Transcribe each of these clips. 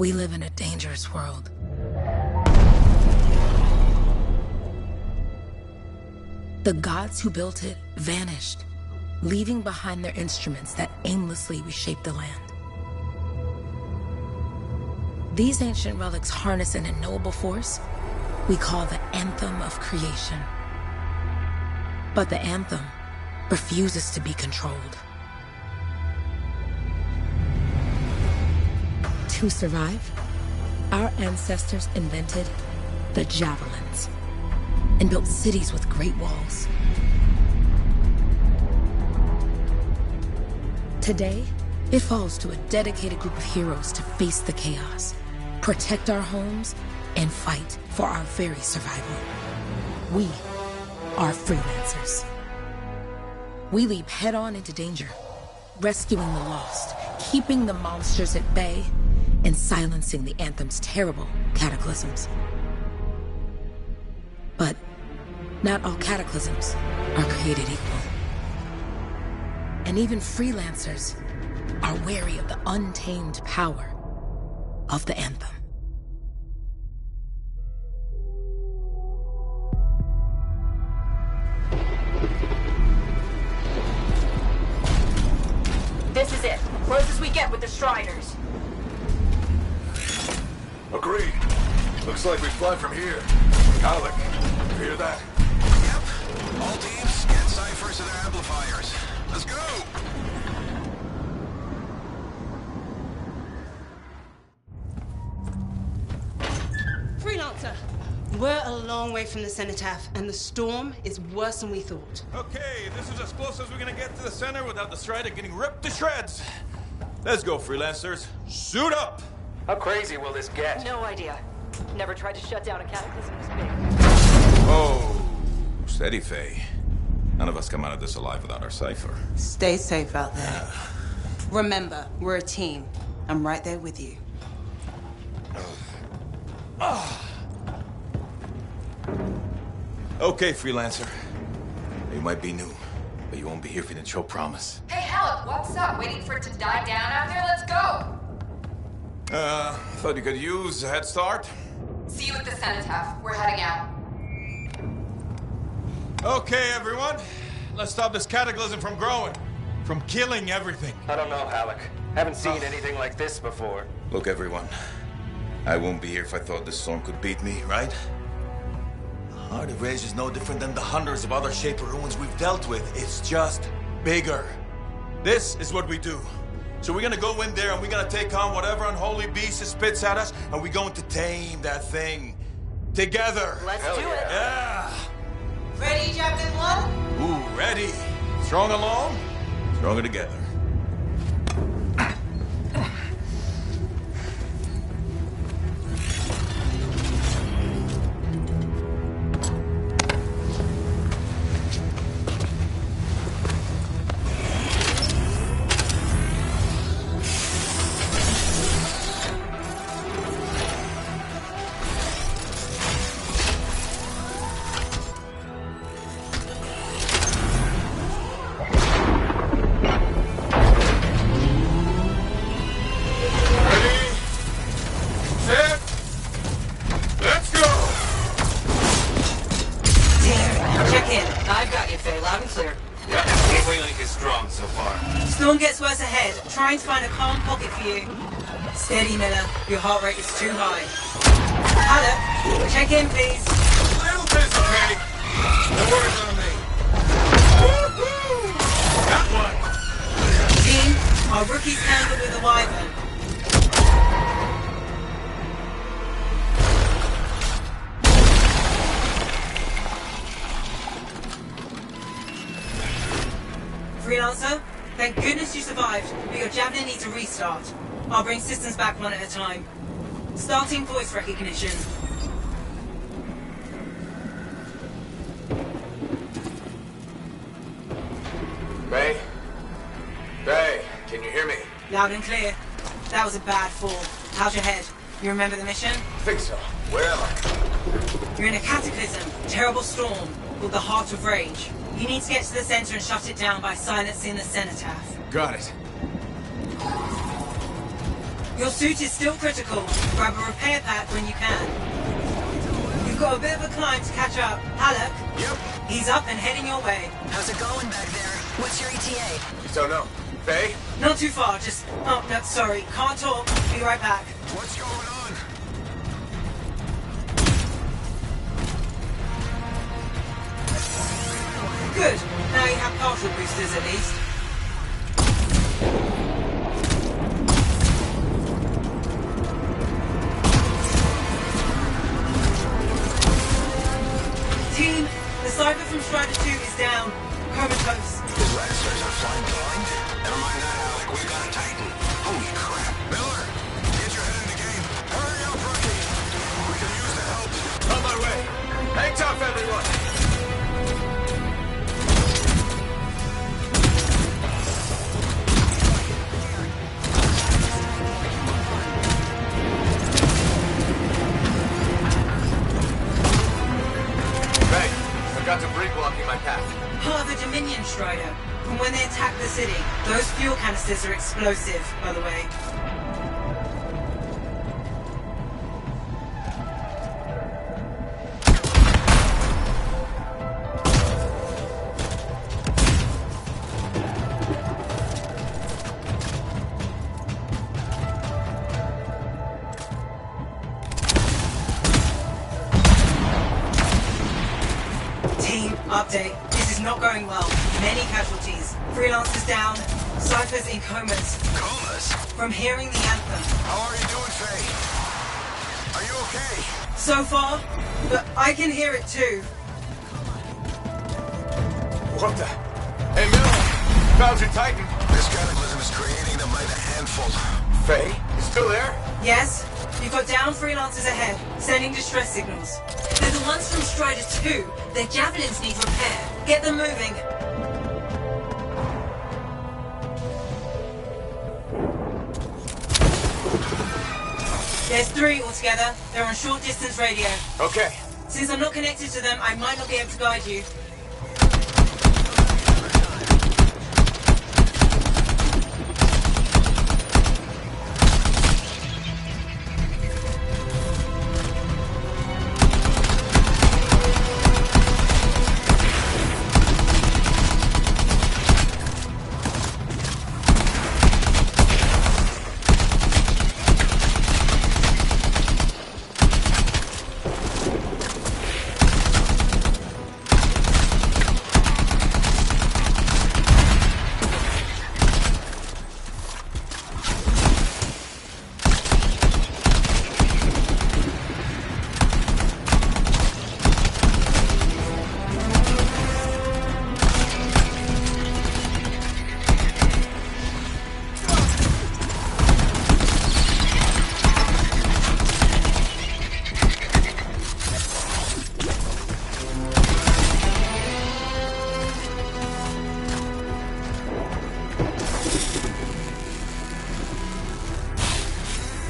We live in a dangerous world. The gods who built it vanished, leaving behind their instruments that aimlessly reshaped the land. These ancient relics harness an unknowable force we call the Anthem of Creation. But the Anthem refuses to be controlled. To survive, our ancestors invented the javelins and built cities with great walls. Today, it falls to a dedicated group of heroes to face the chaos, protect our homes, and fight for our very survival. We are freelancers. We leap head-on into danger, rescuing the lost, keeping the monsters at bay, and silencing the Anthem's terrible cataclysms. But not all cataclysms are created equal. And even freelancers are wary of the untamed power of the Anthem. This is it. Closest we get with the Striders. Agreed. Looks like we fly from here. Alec, you hear that? Yep. All teams, get ciphers to their amplifiers. Let's go! Freelancer, we're a long way from the cenotaph, and the storm is worse than we thought. Okay, this is as close as we're gonna get to the center without the Strider getting ripped to shreds. Let's go, freelancers. Suit up! How crazy will this get? No idea. Never tried to shut down a cataclysm this big. Oh, steady, Faye. None of us come out of this alive without our cipher. Stay safe out there. Remember, we're a team. I'm right there with you. Okay, freelancer. You might be new, but you won't be here if you didn't show promise. Hey, Alec, what's up? Waiting for it to die down out there? Let's go! Thought you could use a head start. See you at the cenotaph. We're heading out. Okay, everyone. Let's stop this cataclysm from growing. From killing everything. I don't know, Alec. Haven't seen anything like this before. Look, everyone. I won't be here if I thought this storm could beat me, right? Heart of Rage is no different than the hundreds of other Shaper ruins we've dealt with. It's just bigger. This is what we do. So we're gonna go in there and we're gonna take on whatever unholy beast it spits at us, and we're going to tame that thing. Together. Let's do it. Yeah. Ready, Javelin 1? Ooh, ready. Strong alone, stronger together. Trying to find a calm pocket for you. Steady, Miller. Your heart rate is too high. Hello. Check in, please. A little busy, Katie. No worries on me. Got one. Team, our rookies handled with a wyvern. Freelancer? Thank goodness you survived, but your Javelin needs a restart. I'll bring systems back one at a time. Starting voice recognition. Ray? Ray, can you hear me? Loud and clear. That was a bad fall. How's your head? You remember the mission? I think so. Where am I? You're in a cataclysm, terrible storm, called the Heart of Rage. You need to get to the center and shut it down by silencing the cenotaph. Got it. Your suit is still critical. Grab a repair pack when you can. You've got a bit of a climb to catch up. Halleck? Yep. He's up and heading your way. How's it going back there? What's your ETA? Just don't know. Faye? Not too far, just... Oh, no, sorry. Can't talk. Be right back. What's going on? Good. Now you have partial boosters at least. Team, the Cypher from Strider 2 is down. Comatose. The Lancers are flying blind? Never mind that, Alec. We've got a Titan. Holy crap. Miller, get your head in the game. Hurry up, rookie. We can use the help. On my way. Hang tough, everyone. Faye, I've got debris blocking my path. Part of the Dominion Strider. From when they attacked the city. Those fuel canisters are explosive, by the way. Team, update. This is not going well. Many casualties. Freelancers down. Cypher's in comas. Comas? From hearing the anthem. How are you doing, Faye? Are you okay? So far, but I can hear it too. What the? Hey, Miller! Found your Titan. This cataclysm is creating them by the handful. Faye, you still there? Yes? You've got down freelancers ahead, sending distress signals. They're the ones from Strider 2. Their javelins need repair. Get them moving. There's 3 altogether. They're on short distance radio. Okay. Since I'm not connected to them, I might not be able to guide you.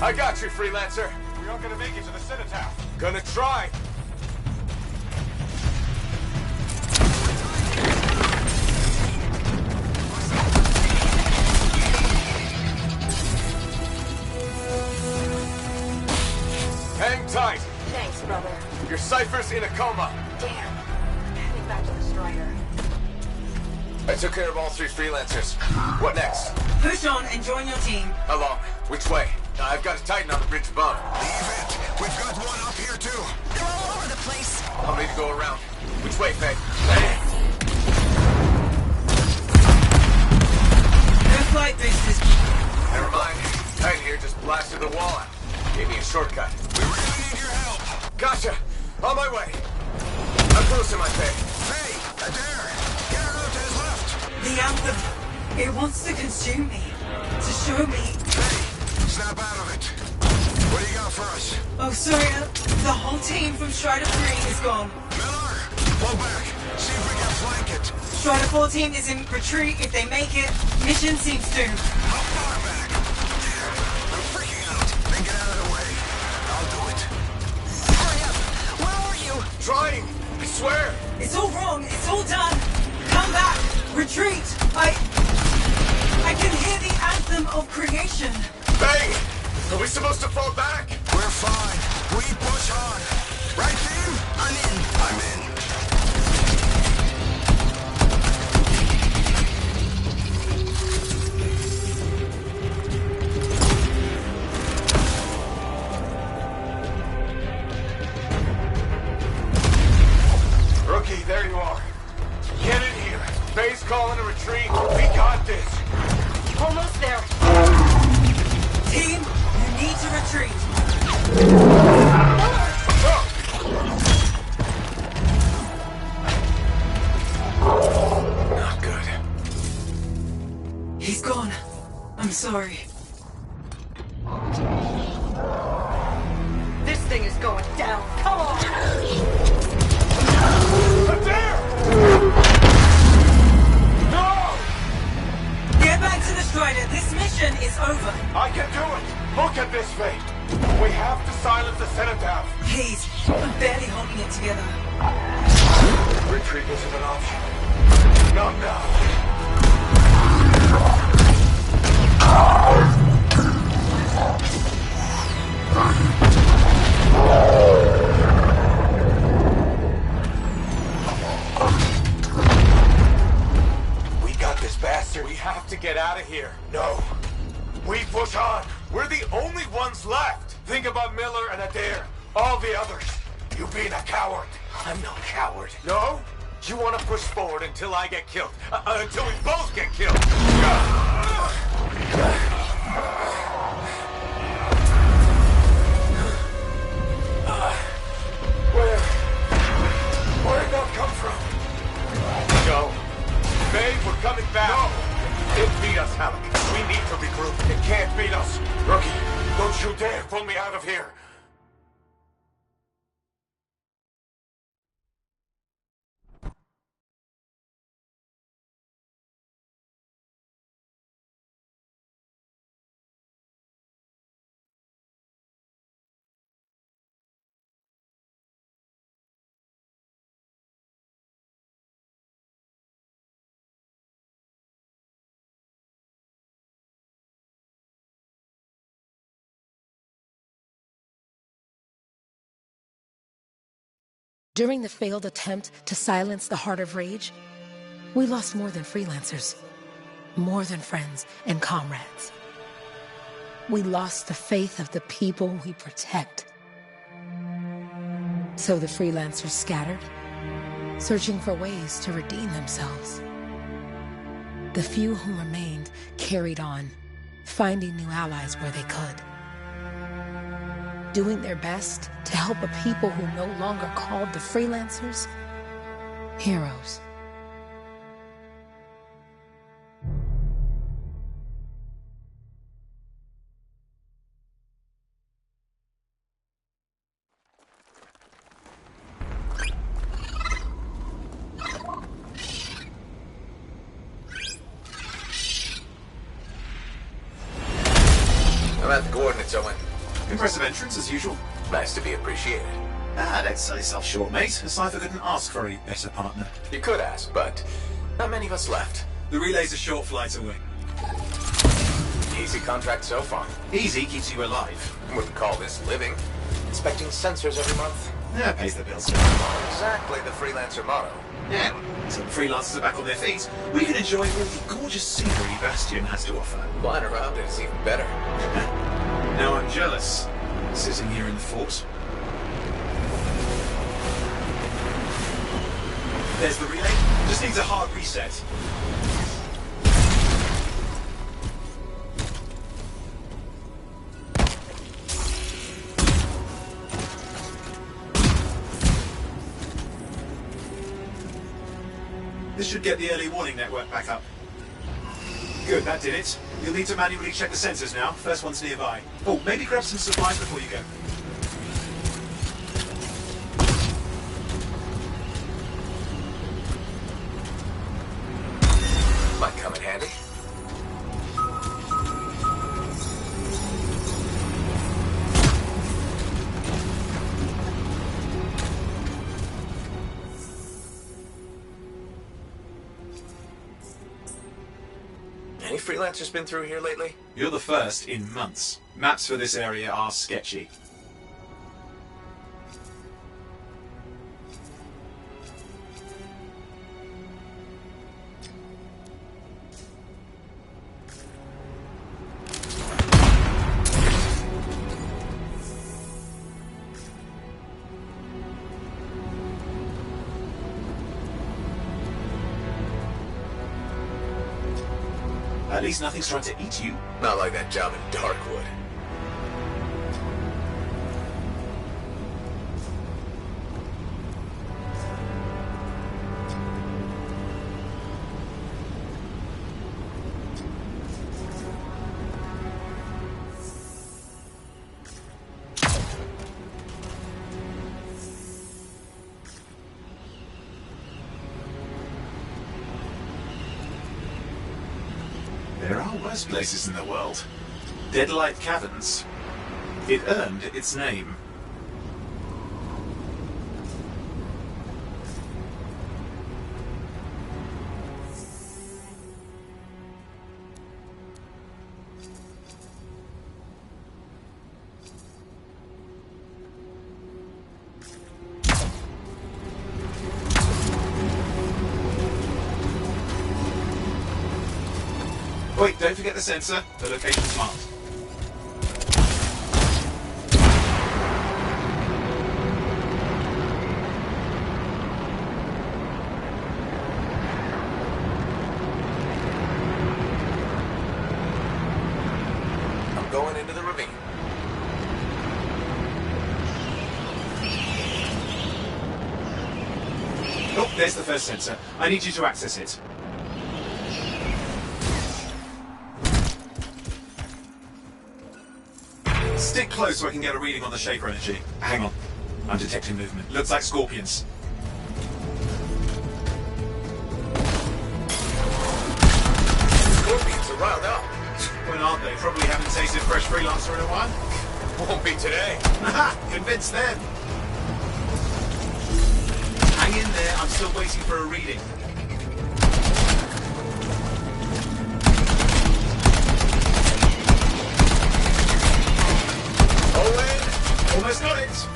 I got you, Freelancer. We aren't gonna make it to the cenotaph. Gonna try. Hang tight. Thanks, brother. Your Cypher's in a coma. Damn. Heading back to the Strider. I took care of all 3 Freelancers. What next? Push on and join your team. How long? Which way? I've got a Titan on the bridge above. Leave it. We've got one up here, too. They're all over the place. I'll need to go around. Which way, Faye? No flight boosters. Never mind. Titan here just blasted the wall out. Gave me a shortcut. We really need your help. Gotcha. On my way. I'm close to my Faye. Faye, Adair, get her out to his left. The anthem. It wants to consume me. To show me. Faye, snap out of it. What do you got for us? Oh, sorry. The whole team from Strider 3 is gone. Miller, pull back. See if we can flank it. Strider 4 team is in retreat. If they make it, mission seems doomed. How far back? I'm freaking out. Then get out of the way. I'll do it. Hurry up. Where are you? Trying. I swear. It's all wrong. It's all done. Come back. Retreat. I can hear the anthem of creation. Faye! Are we supposed to fall back? We're fine. We push on. Right, team? I'm in. I'm in. Rookie, there you are. Get in here. Base calling a retreat. We got this. Almost there. Team, you need to retreat. Not good. He's gone. I'm sorry. This thing is going down. Come on! There! No! Get back to the Strider. This mission is over. I can do it! Look at this thing! We have to silence the Cenotaph! Please, I'm barely holding it together. Retreat isn't an option. Not now. We got this bastard. We have to get out of here. No. We push on. We're the only ones left. Think about Miller and Adair. All the others. You being a coward. I'm no coward. No? You want to push forward until I get killed. Until we both get killed. Where'd that come from? Go. Babe, we're coming back. No! It beat us, Halleck. We need to regroup. It can't beat us. Rookie, don't you dare pull me out of here. During the failed attempt to silence the Heart of Rage, we lost more than freelancers, more than friends and comrades. We lost the faith of the people we protect. So the freelancers scattered, searching for ways to redeem themselves. The few who remained carried on, finding new allies where they could. Doing their best to help a people who no longer called the freelancers heroes. I'm at the coordinates, Owen. Impressive entrance, as usual. Nice to be appreciated. Don't sell yourself short, mate. A cipher couldn't ask for a better partner. You could ask, but not many of us left. The relay's a short flight away. Easy contract so far. Easy keeps you alive. Wouldn't call this living. Inspecting sensors every month. Yeah, pays the bills. Exactly the freelancer motto. Yeah, so the freelancers are back on their feet. We can enjoy all the gorgeous scenery Bastion has to offer. Flying around it is even better. Now I'm jealous, sitting here in the fort. There's the relay. Just needs a hard reset. This should get the early warning network back up. Good, that did it. You'll need to manually check the sensors now. First one's nearby. Oh, maybe grab some supplies before you go. Might come in handy. Any freelancers been through here lately? You're the first in months. Maps for this area are sketchy. At least nothing's trying to eat you. Not like that job in Darkwood. There are worse places in the world. Deadlight Caverns. It earned its name. Wait, don't forget the sensor. The location's marked. I'm going into the ravine. Oh, there's the first sensor. I need you to access it. Stick close so I can get a reading on the Shaper energy. Hang on. I'm detecting movement. Looks like scorpions. Scorpions are riled up. When aren't they? Probably haven't tasted fresh freelancer in a while. Won't be today. Haha! Convince them! Hang in there. I'm still waiting for a reading. Almost got it!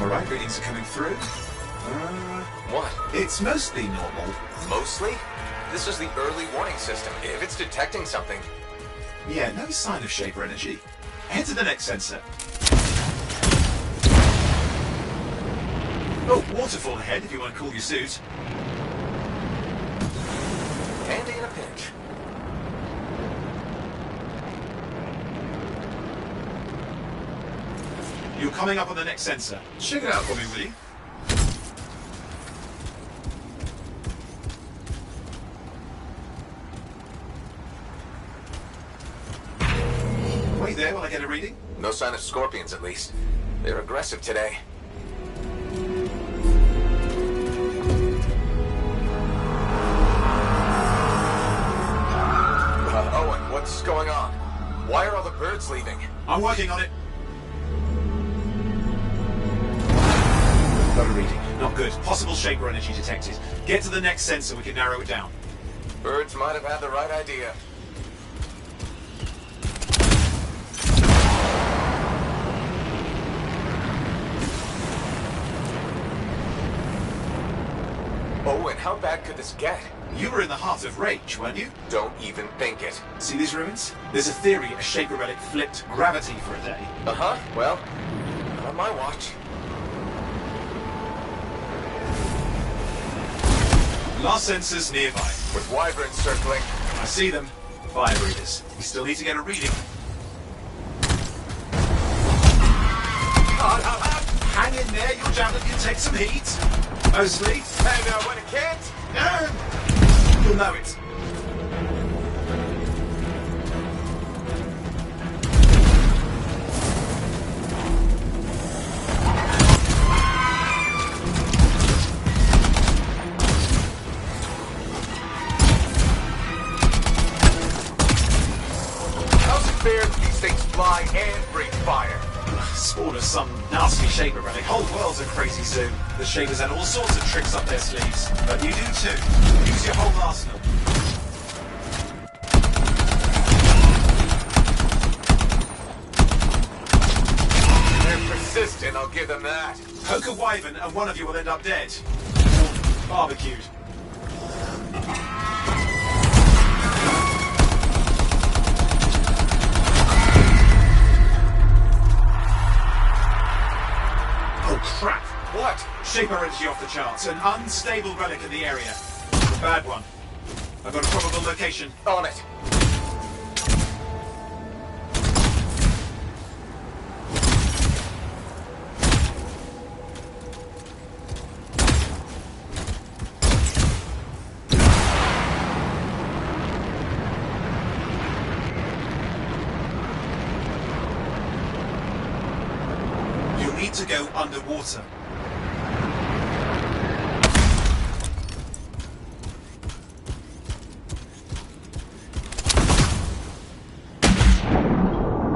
Alright, readings are coming through. What? It's mostly normal. Mostly? This is the early warning system. If it's detecting something... Yeah, no sign of Shaper energy. Head to the next sensor. Oh, waterfall ahead if you want to cool your suit. Handy in a pinch. You're coming up on the next sensor. Check it out for me, will you? Wait there while I get a reading. No sign of scorpions, at least. They're aggressive today. Owen, what's going on? Why are all the birds leaving? I'm working on it. Got a reading. Not good. Possible Shaper energy detected. Get to the next sensor, we can narrow it down. Birds might have had the right idea. Owen, how bad could this get? You were in the heart of Rage, weren't you? Don't even think it. See these ruins? There's a theory a Shaper relic flipped gravity for a day. Uh-huh. Well, not on my watch. Last sensors nearby. With wyverns circling. I see them. Fire breathers. We still need to get a reading. Hang in there, your javelin can take some heat. Mostly. And when it can't? You'll know it. How's it fair that these things fly and breathe fire? Spawn of some nasty Shaper relic. Whole world's a crazy zoo. The Shapers had all sorts of tricks up their sleeves. But you do too. Use your whole arsenal. They're persistent, I'll give them that. Poke a wyvern and one of you will end up dead. Or barbecued. Oh crap! What? Shaper energy off the charts. An unstable relic in the area. A bad one. I've got a probable location. On it. You'll need to go underwater.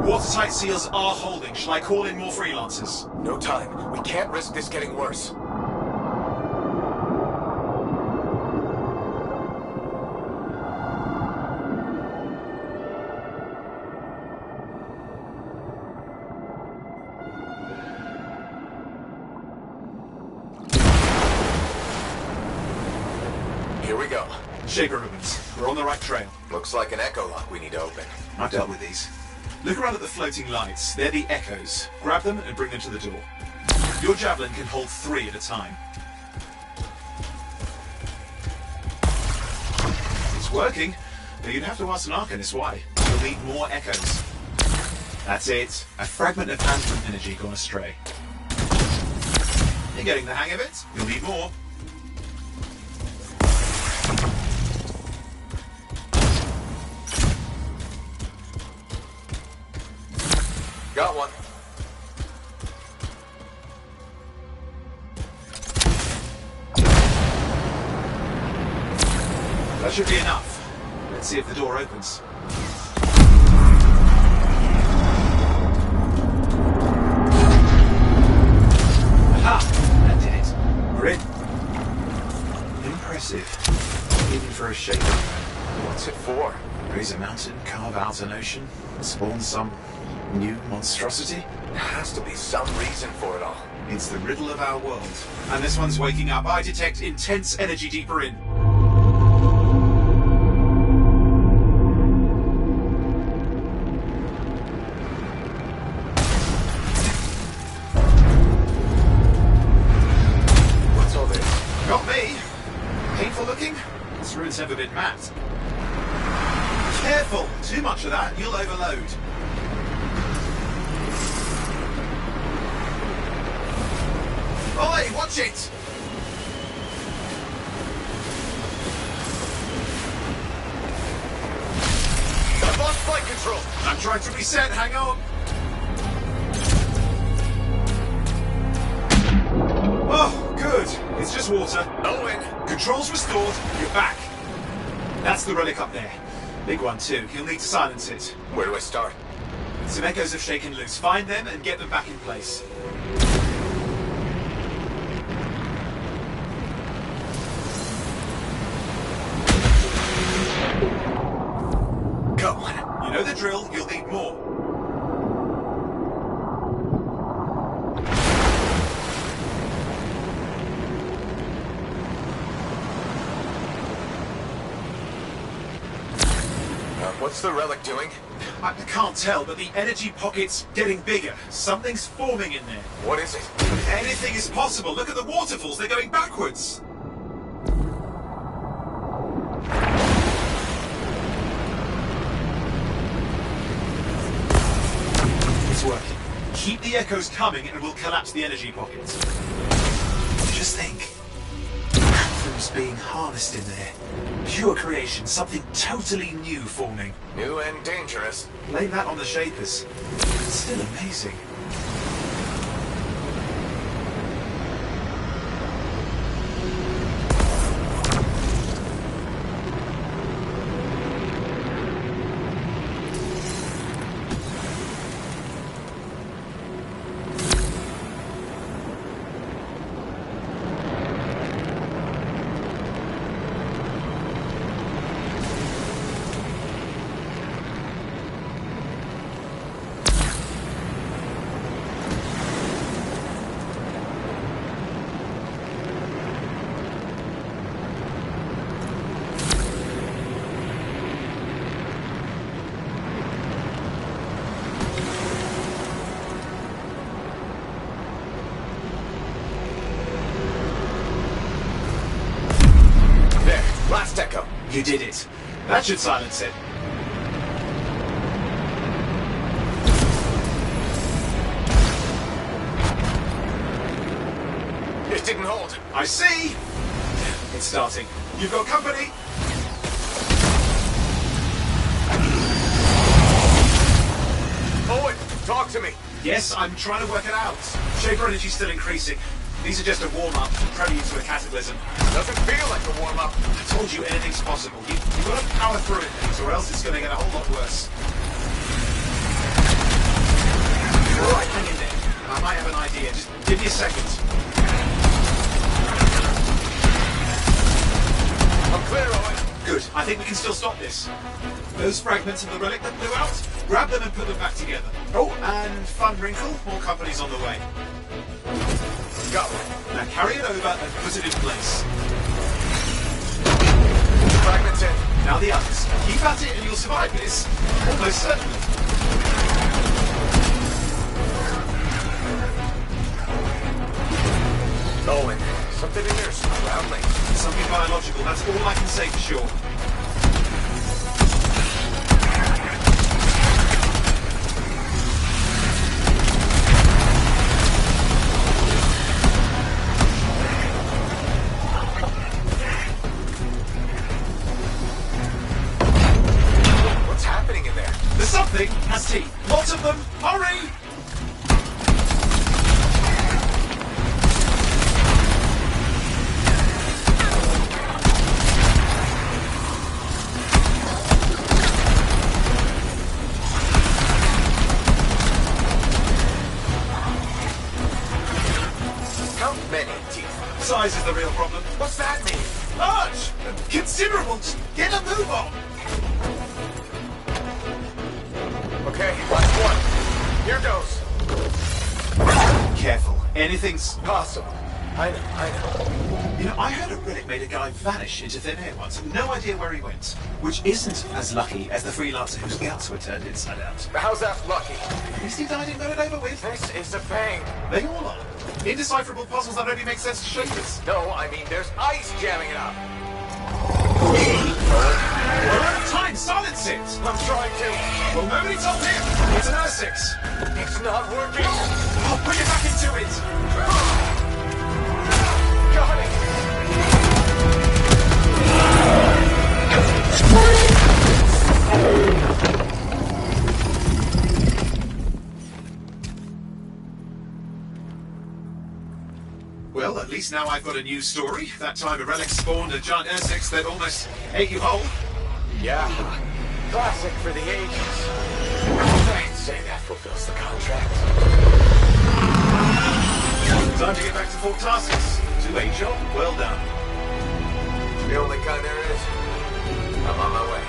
Watertight seals are holding. Shall I call in more freelancers? No time. We can't risk this getting worse. Here we go. Shaper ribbons. We're on the right trail. Looks like an echo lock we need to open. I've dealt with these. Look around at the floating lights. They're the echoes. Grab them and bring them to the door. Your javelin can hold 3 at a time. It's working, but you'd have to ask an Arcanist why. You'll need more echoes. That's it. A fragment of Anthem energy gone astray. You're getting the hang of it. You'll need more. Got one. That should be enough. Let's see if the door opens. Aha! That did it. We're in. Impressive. Even for a Shaper. What's it for? Raise a mountain, carve out an ocean, spawn some new monstrosity? There has to be some reason for it all. It's the riddle of our world. And this one's waking up. I detect intense energy deeper in. What's all this? Got me. Painful looking? This room's never been mapped. Careful! Too much of that, you'll overload. Oi, watch it! I've lost flight control! I'm trying to reset, hang on. Oh, good. It's just water. No win. Controls restored, you're back. That's the relic up there. Big one too, you'll need to silence it. Where do I start? Some echoes have shaken loose. Find them and get them back in place. Go on. You know the drill, you'll need more. What's the relic doing? I can't tell, but the energy pocket's getting bigger. Something's forming in there. What is it? Anything is possible. Look at the waterfalls, they're going backwards. It's working. Keep the echoes coming and we'll collapse the energy pocket. Just think. Anthem's being harnessed in there. Pure creation, something totally new forming. New and dangerous. Blame that on the Shapers. It's still amazing. You did it. That should silence it. It didn't hold. I see! It's starting. You've got company! Owen, talk to me. Yes, I'm trying to work it out. Shaper energy's still increasing. These are just a warm-up, prelude to a cataclysm. Doesn't feel like a warm-up. I told you anything's possible. You've got to power through it, things, or else it's going to get a whole lot worse. All right, hang in there. I might have an idea. Just give me a second. I'm clear, Owen. Good. I think we can still stop this. Those fragments of the relic that blew out, grab them and put them back together. Oh, and fun wrinkle, more company's on the way. Go. Now carry it over and put it in place. Fragments in. Now the others. Keep at it and you'll survive this. Almost certainly. Owen, something in there's growling. Something biological, that's all I can say for sure. What's happening in there? There's something has teeth. Lots of them. Hurry! How many teeth? Size is the real problem. What's that mean? Large! Considerable! Just get a move on! Okay, last one. Here goes. Careful. Anything's... Possible. I know. You know, I heard a relic made a guy vanish into thin air once. No idea where he went. Which isn't as lucky as the freelancer whose guts were turned inside out. How's that lucky? At least he died and got it over with. This is a pain. They all are. Indecipherable puzzles that only make sense to shapers. No, I mean there's ice jamming it up. We're out of time! Silence it! I'm trying to. Well, nobody told him! It's an R6! It's not working. I'll put it back into it! Got it. Well, at least now I've got a new story. That time a relic spawned a giant R6 that almost ate you whole. Yeah. Classic for the ages. I'd say that fulfills the contract. Time to get back to Fort Tarsus. To a job well done. The only kind there is. I'm on my way.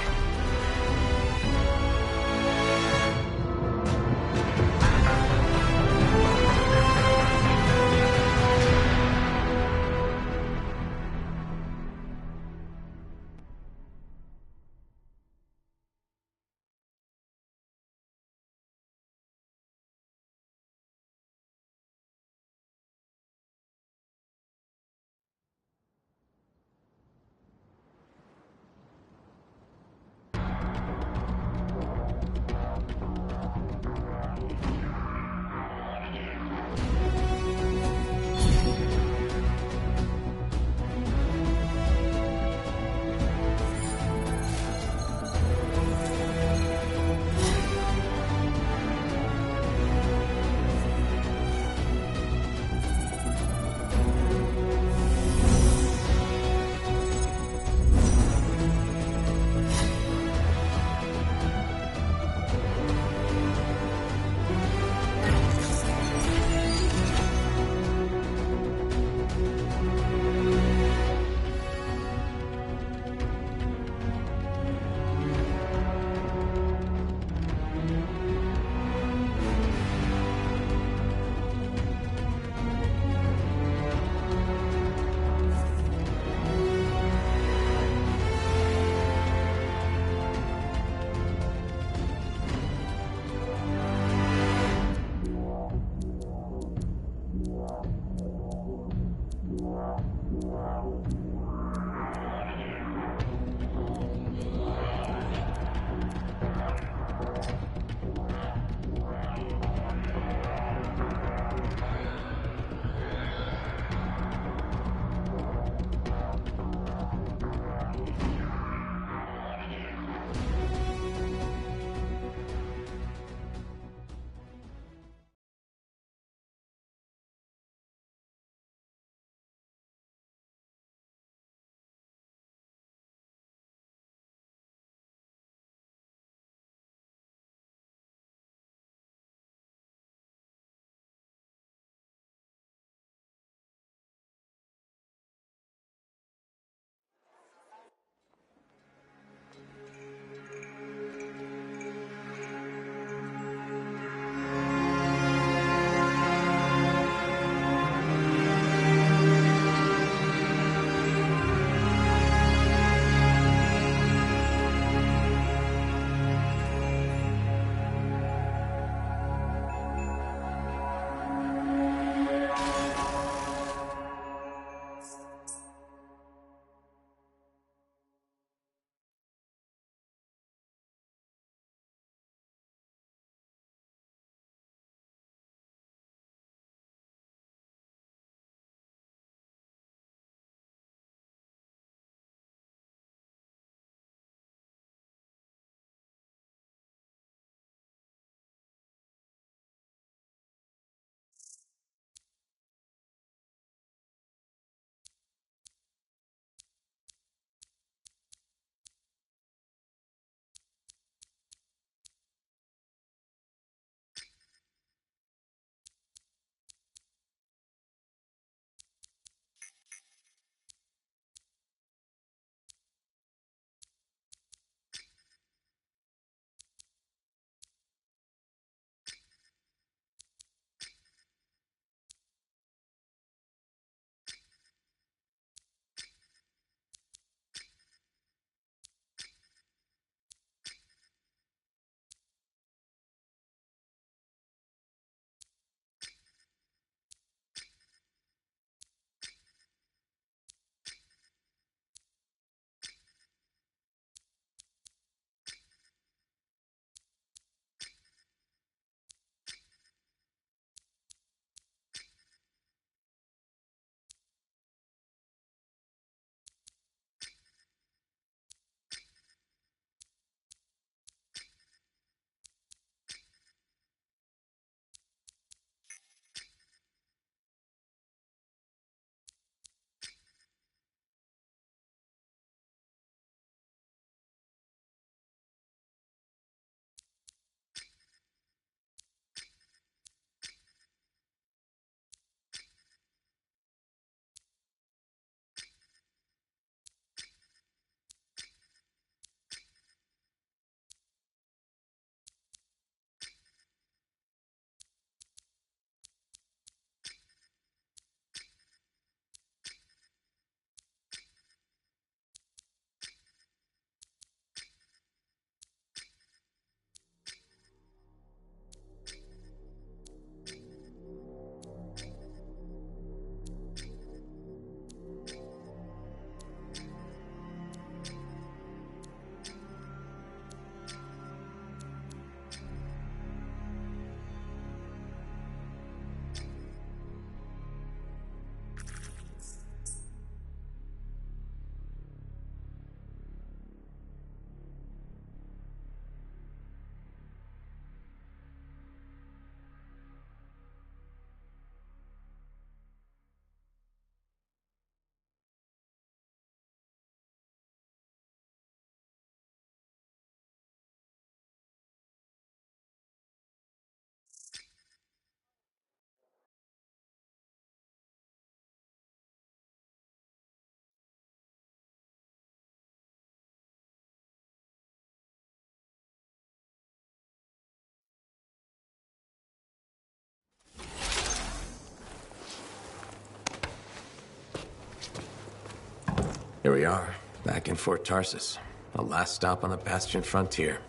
Here we are, back in Fort Tarsus. The last stop on the Bastion frontier.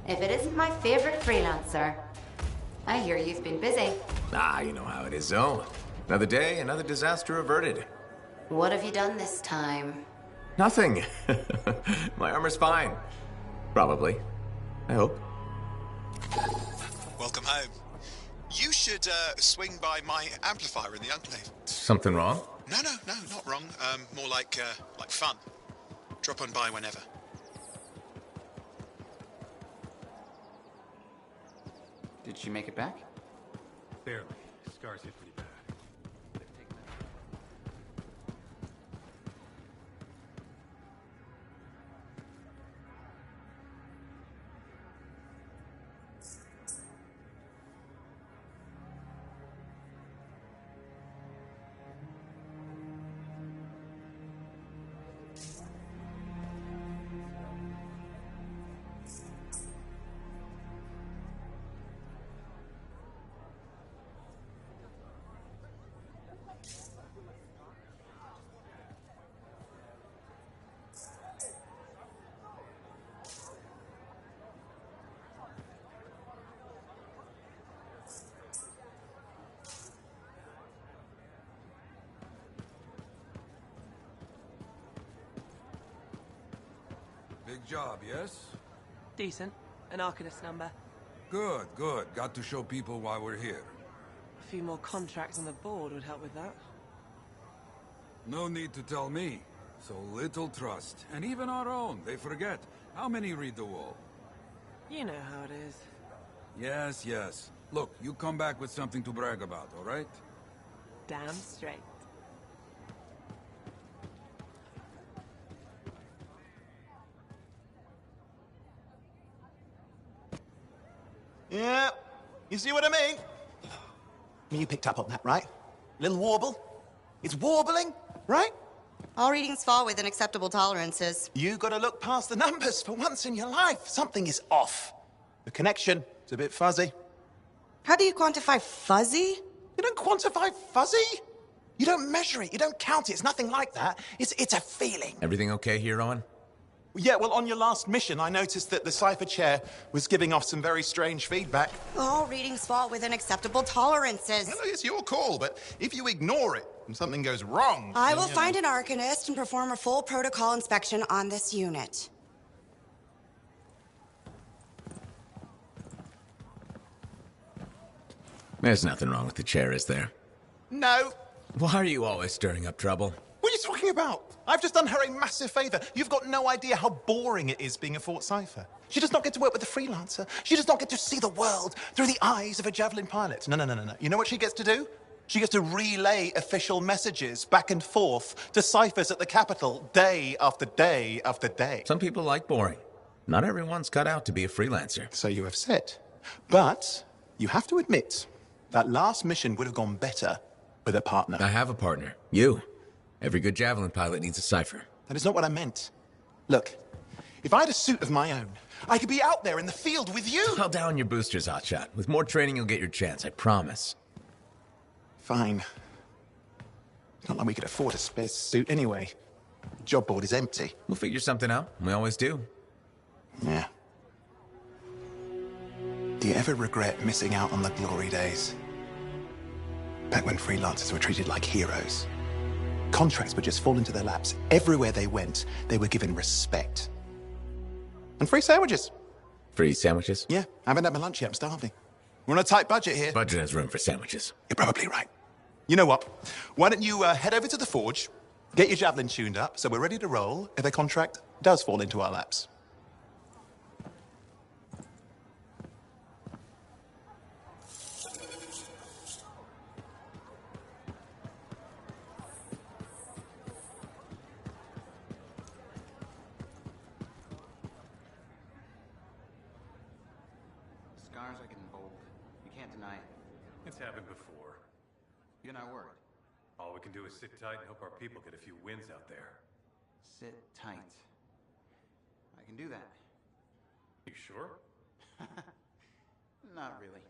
If it isn't my favorite freelancer. I hear you've been busy. Ah, you know how it is, Zoe. Another day, another disaster averted. What have you done this time? Nothing. My armor's fine. Probably. I hope. Welcome home. You should swing by my amplifier in the Enclave. Something wrong? No, not wrong. More like fun. Drop on by whenever. Did she make it back? Barely. Scars hit pretty bad. Big job, yes? Decent. An Arcanist number. Good, good. Got to show people why we're here. A few more contracts on the board would help with that. No need to tell me. So little trust. And even our own, they forget. How many read the wall? You know how it is. Yes, yes. Look, you come back with something to brag about, all right? Damn straight. Yeah, you see what I mean? You picked up on that, right? Little warble? It's warbling, right? All readings fall within acceptable tolerances. You gotta look past the numbers for once in your life. Something is off. The connection is a bit fuzzy. How do you quantify fuzzy? You don't quantify fuzzy? You don't measure it, you don't count it, it's nothing like that. It's a feeling. Everything okay here, Owen? Yeah, well, on your last mission, I noticed that the Cypher Chair was giving off some very strange feedback. All readings fall within acceptable tolerances. Well, it's your call, but if you ignore it and something goes wrong... I will find an Arcanist and perform a full protocol inspection on this unit. There's nothing wrong with the chair, is there? No. Why are you always stirring up trouble? What are you talking about? I've just done her a massive favor. You've got no idea how boring it is being a Fort Cypher. She does not get to work with a freelancer. She does not get to see the world through the eyes of a Javelin pilot. No. You know what she gets to do? She gets to relay official messages back and forth to ciphers at the Capitol day after day after day. Some people like boring. Not everyone's cut out to be a freelancer. So you have said. But you have to admit, that last mission would have gone better with a partner. I have a partner. You. Every good Javelin pilot needs a cipher. That is not what I meant. Look, if I had a suit of my own, I could be out there in the field with you. Dial down your boosters, Hotshot. With more training, you'll get your chance, I promise. Fine. It's not like we could afford a spare suit anyway. The job board is empty. We'll figure something out. We always do. Yeah. Do you ever regret missing out on the glory days? Back when freelancers were treated like heroes. Contracts would just fall into their laps. Everywhere they went, they were given respect. And free sandwiches. Free sandwiches? Yeah, I haven't had my lunch yet. I'm starving. We're on a tight budget here. Budget has room for sandwiches. You're probably right. You know what? Why don't you head over to the forge, get your Javelin tuned up, so we're ready to roll if a contract does fall into our laps. Scars are getting bold. You can't deny it. It's happened before. You're not worried. All we can do is sit tight and hope our people get a few wins out there. Sit tight. I can do that. You sure? Not really.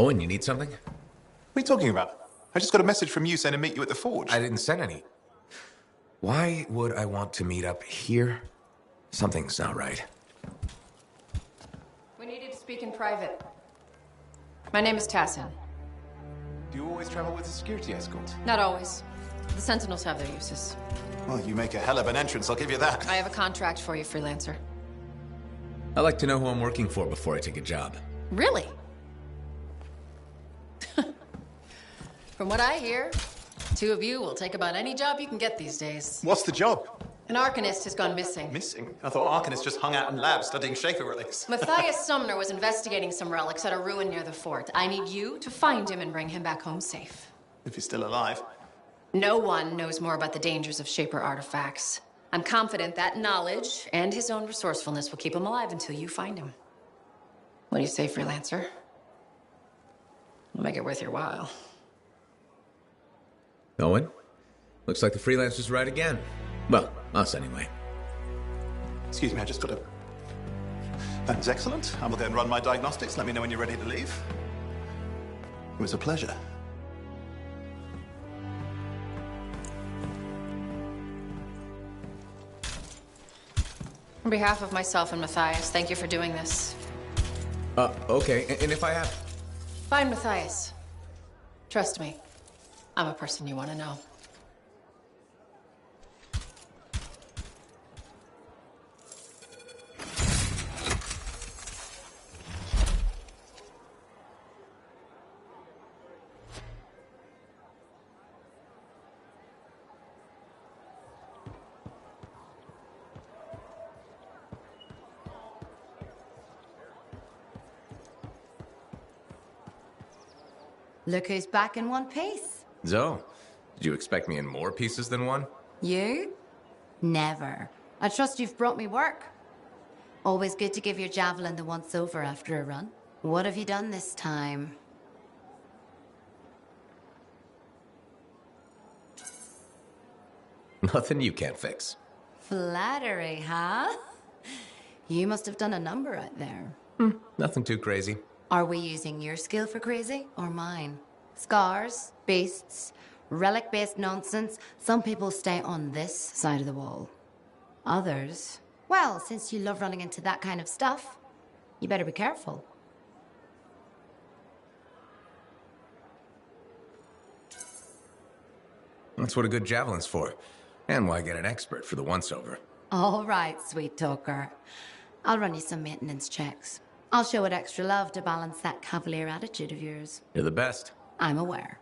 Owen, you need something? What are you talking about? I just got a message from you saying to meet you at the forge. I didn't send any. Why would I want to meet up here? Something's not right. We needed to speak in private. My name is Tassin. Do you always travel with a security escort? Not always. The Sentinels have their uses. Well, you make a hell of an entrance, I'll give you that. I have a contract for you, freelancer. I like to know who I'm working for before I take a job. Really? From what I hear, two of you will take about any job you can get these days. What's the job? An Arcanist has gone missing. Missing? I thought Arcanists just hung out in labs studying Shaper relics. Matthias Sumner was investigating some relics at a ruin near the fort. I need you to find him and bring him back home safe. If he's still alive. No one knows more about the dangers of Shaper artifacts. I'm confident that knowledge and his own resourcefulness will keep him alive until you find him. What do you say, freelancer? I'll make it worth your while. Owen? Looks like the freelancer's right again. Well, us anyway. Excuse me, I just got a... That is excellent. I will go and run my diagnostics. Let me know when you're ready to leave. It was a pleasure. On behalf of myself and Matthias, thank you for doing this. Okay. And if I have... Find Matthias. Trust me, I'm a person you want to know. Look who's back in one piece. Zoe, did you expect me in more pieces than one? You? Never. I trust you've brought me work. Always good to give your javelin the once-over after a run. What have you done this time? Nothing you can't fix. Flattery, huh? You must have done a number out there. Nothing too crazy. Are we using your skill for crazy or mine? Scars, beasts, relic-based nonsense. Some people stay on this side of the wall. Others, well, since you love running into that kind of stuff, you better be careful. That's what a good javelin's for. And why get an expert for the once-over. All right, sweet talker. I'll run you some maintenance checks. I'll show it extra love to balance that cavalier attitude of yours. You're the best. I'm aware.